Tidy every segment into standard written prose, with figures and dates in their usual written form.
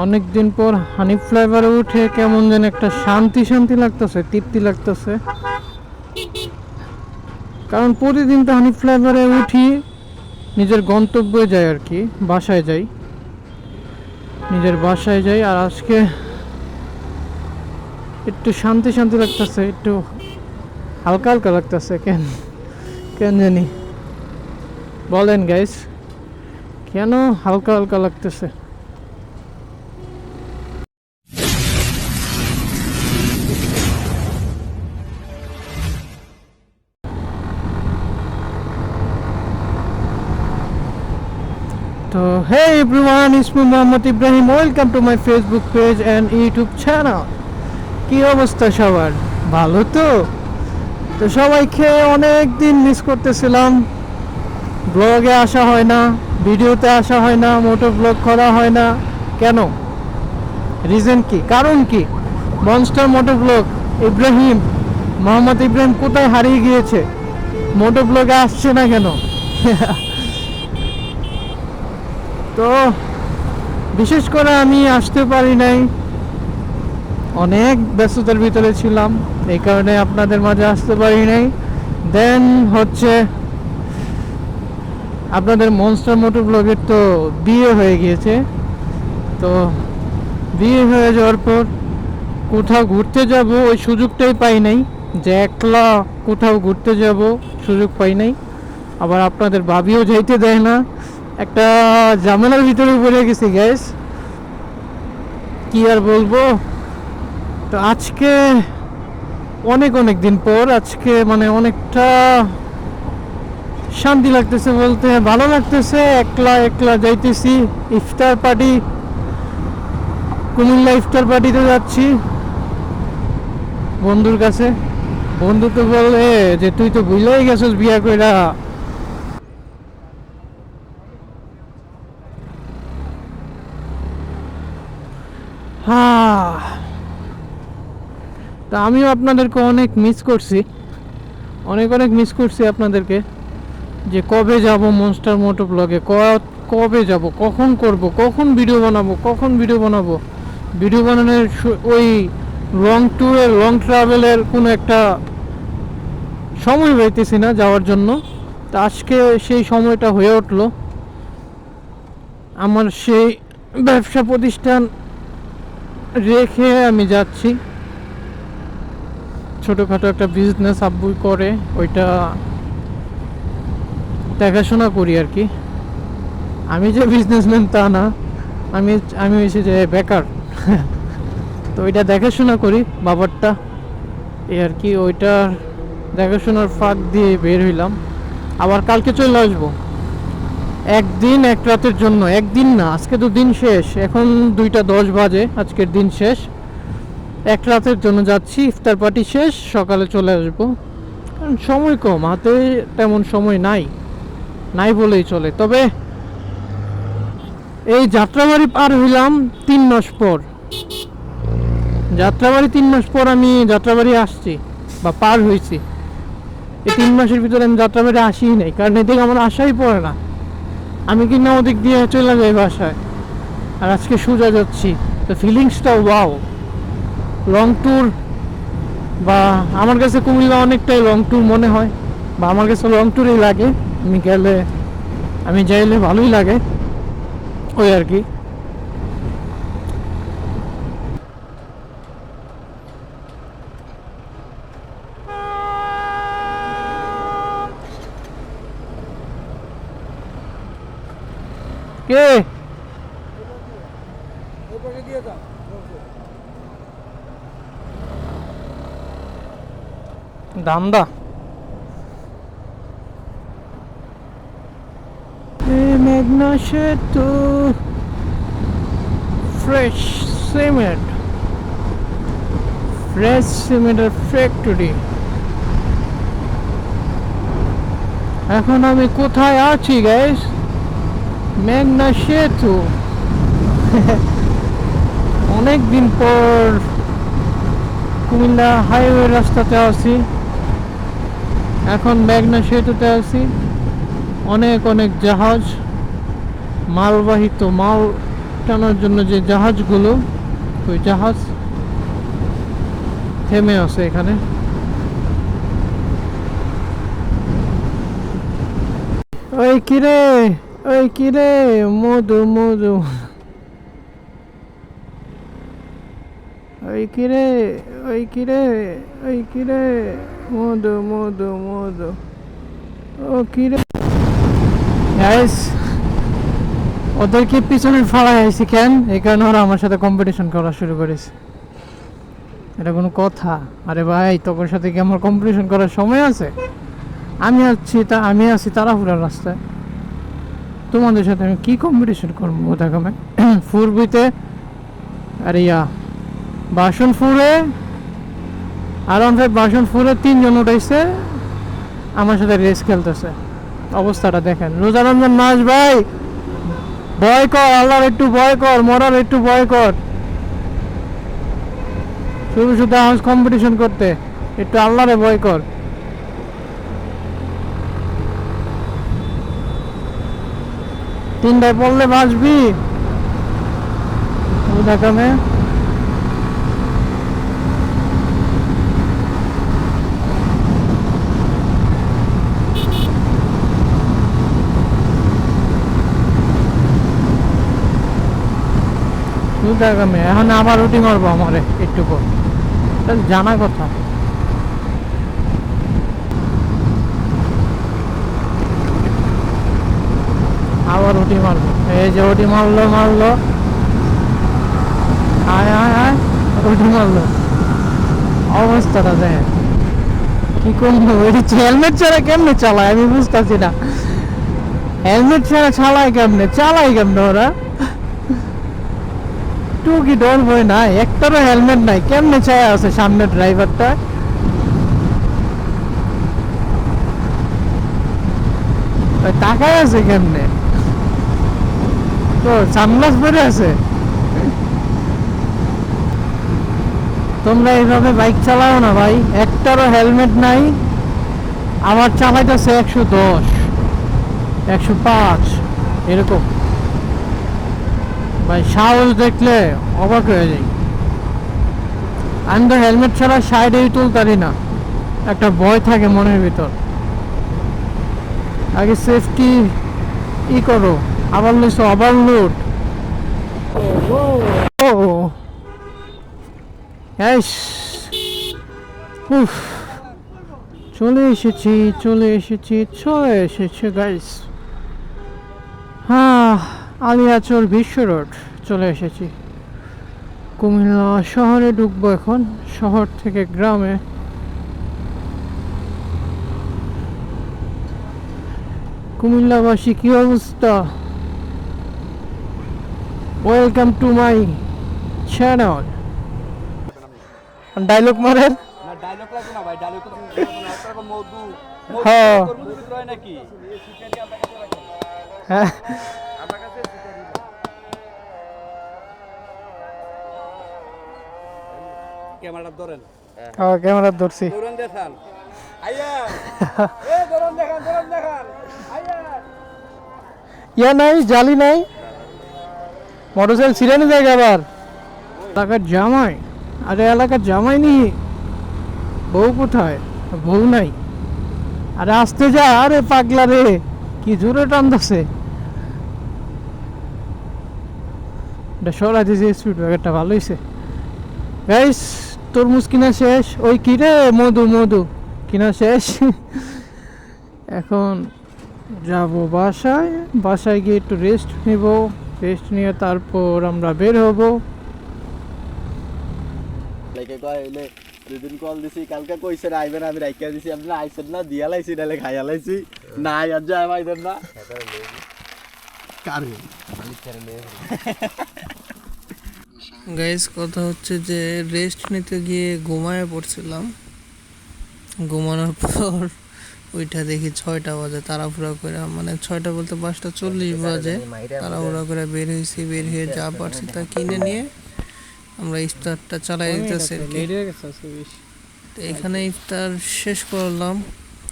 অনেক দিন পর হানি ফ্লেভারে উঠে কেমন যেন একটা শান্তি শান্তি লাগতেছে, তৃপ্তি লাগতেছে। কারণ প্রতিদিন তো হানি ফ্লেভারে উঠি, নিজের গন্তব্যে যাই আর কি, বাসায় যাই, নিজের বাসায় যাই। আর আজকে একটু শান্তি শান্তি লাগতেছে, একটু হালকা হালকা লাগতেছে। কেন কেন জানি, বলেন গাইস, কেন হালকা হালকা লাগতেছে? তো hey everyone, it's me Mohammad Ibrahim, welcome to my Facebook page and YouTube channel. কি অবস্থা সবার? ভালো তো? তো সবাইকে অনেক দিন মিস করতেছিলাম। ব্লগে আসা হয় না, ভিডিওতে আসা হয় না, মোটো ব্লগ করা হয় না। কেন? রিজন কি, কারণ কি? মনস্টার মোটো ব্লগ ইব্রাহিম, মোহাম্মদ ইব্রাহিম কোথায় হারিয়ে গিয়েছে? মোটো ব্লগে আসছে না কেন? তো বিশেষ করে আমি আসতে পারি নাই, অনেক ব্যস্ততার ভিতরে ছিলাম, এই কারণে আপনাদের মাঝে আসতে পারি নাই। দেন হচ্ছে আপনাদের মনস্টার মোটর ব্লগের তো বিয়ে হয়ে গিয়েছে। তো বিয়ে হয়ে যাওয়ার পর কোথাও ঘুরতে যাব ওই সুযোগটাই পাই নাই, যে একলা কোথাও ঘুরতে যাব সুযোগ পাই নাই। আবার আপনাদের ভাবিও যাইতে দেয় না, একটা ঝামেলার ভিতরে পড়ে গেছি গ্যাস, কি আর বলবো। তো আজকে অনেক অনেক দিন পর, আজকে মানে অনেকটা শান্তি লাগতেছে, বলতে ভালো লাগতেছে। একলা একলা যাইতেছি ইফতার পার্টি, কুমিল্লা ইফতার পার্টিতে যাচ্ছি বন্ধুর কাছে। বন্ধু তো বলে যে তুই তো ভুলেই গেছিস বিয়া কইরা। হ্যাঁ, তা আমিও আপনাদেরকে অনেক মিস করছি, অনেক অনেক মিস করছি আপনাদেরকে। যে কবে যাব মনস্টার মোটো ব্লগে, কবে যাব, কখন করব, কখন ভিডিও বানাবো, কখন ভিডিও বানাবো। ভিডিও বানানোর ওই লং ট্যুরের, লং ট্রাভেলের কোনো একটা সময় পাইতেছি না যাওয়ার জন্য। তা আজকে সেই সময়টা হয়ে উঠলো। আমার সেই ব্যবসা প্রতিষ্ঠান রেখে আমি যাচ্ছি, ছোটোখাটো একটা বিজনেস আব্বু করে, ওইটা দেখাশোনা করি আর কি। আমি যে বিজনেসম্যান তা না, আমি আমি হয়েছি যে বেকার। তো ওইটা দেখাশোনা করি বাবারটা, এই আর কি। ওইটার দেখাশোনার ফাঁক দিয়ে বের হইলাম। আবার কালকে চলে আসবো, একদিন এক রাতের জন্য। একদিন না, আজকে তো দিন শেষ, এখন 2টা 10 বাজে, আজকের দিন শেষ। এক রাতের জন্য যাচ্ছি, ইফতার পার্টি শেষ সকালে চলে আসবো। কারণ সময় কম হাতে, তেমন সময় নাই, নাই বলেই চলে। তবে এই যাত্রাবাড়ি পার হইলাম 3 মাস পর। যাত্রাবাড়ি 3 মাস পর আমি যাত্রাবাড়ি আসছি বা পার হয়েছি। এই 3 মাসের ভিতরে আমি যাত্রাবাড়ি আসিই নাই, কারণ এদিকে আমার আশাই পড়ে না। আমি কিনা ওদিক দিয়ে চলে যাই বাসায়, আর আজকে সোজা যাচ্ছি। তো ফিলিংসটা ওয়াও। লং ট্যুর, বা আমার কাছে কুমিল্লা অনেকটাই লং ট্যুর মনে হয়, বা আমার কাছে লং ট্যুরই লাগে। আমি গেলে, আমি যাইলে ভালোই লাগে, ওই আর কি। কে দামদা? মেঘনা সেতু, ফ্রেশ সিমেন্ট, ফ্রেশ সিমেন্টের ফ্যাক্টরি। এখন আমি কোথায় আছি গাইস? মেঘনা সেতু। অনেক দিন পর কুমিল্লা হাইওয়ে রাস্তাতে আছি, এখন মেঘনা সেতুতে আছি। অনেক অনেক জাহাজ, মালবাহিত মাল টানার জন্য যে জাহাজগুলো, ওই জাহাজ থেমে আছে এখানে। ওই কিরে, ওই কিরে, মধু মধু, ওই কিরে, ওই কিরে, ওই কিরে, মধু মধু মধু, ও কিরে। গাইস, ওদেরকে পিছনে ফাড়াই আইছি কেন? এই কারণে ওরা আমার সাথে কম্পিটিশন করা শুরু করেছে। এটা কোনো কথা? আরে ভাই, তোর সাথে কি আমার কম্পিটিশন করার সময় আছে? আমি আছি তাড়াহুড়ার রাস্তায়, তোমাদের সাথে আমি কি কম্পিটিশন করবো? দেখো ফুরবিতে, আরে বাসন ফুরে, আর বাসন ফুরে 3 জন উঠাইছে, আমার সাথে রেস খেলতেছে। অবস্থাটা দেখেন। রোজা রমজান মাস ভাই, ভয় কর, আল্লাহর একটু ভয় কর, মরার একটু ভয় কর। শুধু শুধু আজ কম্পিটিশন করতে, একটু আল্লাহরে ভয় কর। তিনটায় পড়লে বাঁচবি। দেখামে দেখামে এখন আবার রুটি মারবো আমারে একটু পর, জানা কথা। আবার উঠি মারবো, এই যে উঠি মারলো মারলো, আয় আয় আয়, উঠি মারলো। অবস্থাটা দেখ কি করবো। হেলমেট ছাড়া কেমনে চালায় আমি বুঝতেছি না। হেলমেট ছাড়া চালায় কেমনে ওরা? একটু কি ডর ভয় নাই? একটারও হেলমেট নাই, কেমনে চায় আছে সামনের ড্রাইভারটা? তাকায় আছে কেমনে? তো সানগ্লাস পরে আছে। তোমরা এইভাবে বাইক চালাও না ভাই, একটারও হেলমেট নাই। আমার চালাইতেছে 110, 105 এরকম। ভাই সাহস দেখলে অবাক হয়ে যাই। আমি তো হেলমেট ছাড়া সাইডেই তুলতারি না, একটা ভয় থাকে মনের ভিতর। আগে সেফটি করো, আবার লইছো ওভারলোড। চলে এসেছি গাইস। হ্যাঁ, আলিয়াচর বিশ্ব রোড চলে এসেছি। কুমিল্লা শহরে ঢুকবো এখন, শহর থেকে গ্রামে। কুমিল্লাবাসী কি অবস্থা? Welcome to my channel. Dialogue মারেন না, ডায়লগ লাগবে না ভাই, ডায়লগ তো আপনার মধু হ্যাঁ তোর মুখে রয় নাকি? হ্যাঁ, আমার কাছে ক্যামেরাটা ধরেন, ক্যামেরা ধরছি। ধরুন দেখান, আইয়া এ ধরুন দেখান আইয়া। নাই, জালি নাই, মোটরসাইকেল ছিলেন জায়গা। আবার এলাকার জামাই, আরে এলাকার জামাই নি, বউ কোথায়? বউ নাই। আরে আসতে যা, আরে পাগলা রে, কি জোরে টানতেছে। এটা সরা দিয়েছে স্পিড ব্রেকারটা, ভালো হয়েছে। গাইস, তরমুজ কিনা শেষ। ওই কিরে, মধু মধু কিনা শেষ। এখন যাব বাসায় গিয়ে একটু রেস্ট নিব। রেস্ট নিয়ে তারপর আমরা বের হব। লাইকে কইলে দুদিন কল দিছি, কালকে কইছে আইবেন, আমি রাইখা দিছি, আপনি আইছেন না, দিয়া লাইছি, ডালে খাইয়া লাইছি, না আর যায় আইবেন না। কার গাইস, কথা হচ্ছে যে রেস্ট নিতে গিয়ে ঘুমায় পড়ছিলাম। ঘুমানোর পর ওইটা দেখি 6টা বাজে, তাড়াহুড়া করে, মানে 6টা বলতে 5:40 বাজে, তাড়াহুড়া করে বের হয়েছি। বের হয়ে যা পারছি তা কিনে নিয়ে আমরা ইফতারটা চালাই দিতেছি। তো এখানে ইফতার শেষ করলাম।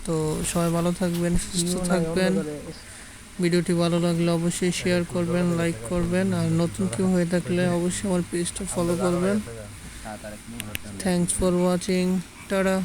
তো সবাই ভালো থাকবেন, সুস্থ থাকবেন। ভিডিওটি ভালো লাগলে অবশ্যই শেয়ার করবেন, লাইক করবেন, আর নতুন কেউ হয়ে থাকলে অবশ্যই আমার পেজটা ফলো করবেন। Thanks for watching. টাটা।